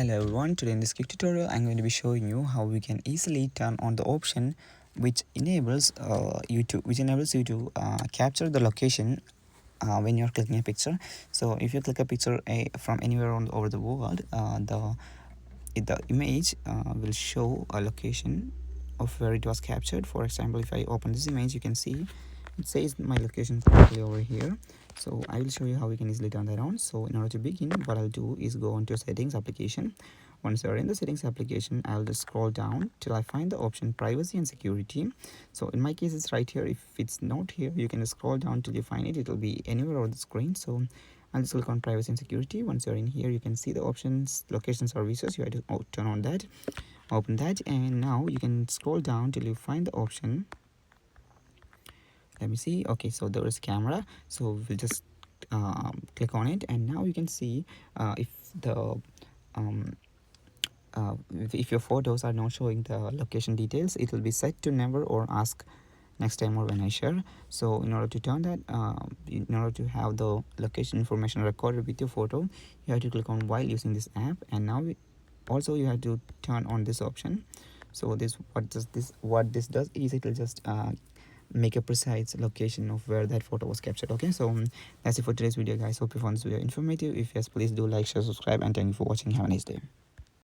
Hello everyone, today in this quick tutorial I'm going to be showing you how we can easily turn on the option which enables you to capture the location when you're clicking a picture. So if you click a picture from anywhere over the world, the image will show a location of where it was captured. For example, if I open this image, you can see it says my location correctly over here. So I will show you how we can easily turn that on. So in order to begin, what I'll do is go on to settings application. Once you're in the settings application, I'll just scroll down till I find the option privacy and security. So in my case, it's right here. If it's not here, you can scroll down till you find it. It will be anywhere on the screen. So I'll just click on privacy and security. Once you're in here, you can see the options, location services. You have to turn on that, open that, and now you can scroll down till you find the option. Let me see. Okay, so there is camera, so we'll just click on it, and now you can see if the if your photos are not showing the location details, it will be set to never or ask next time or when I share. So in order to turn that, in order to have the location information recorded with your photo, you have to click on while using this app, and now also you have to turn on this option. So what this does is it will just make a precise location of where that photo was captured. Okay, so that's it for today's video, guys. Hope you found this video informative. If yes, please do like, share, subscribe, and thank you for watching. Have a nice day.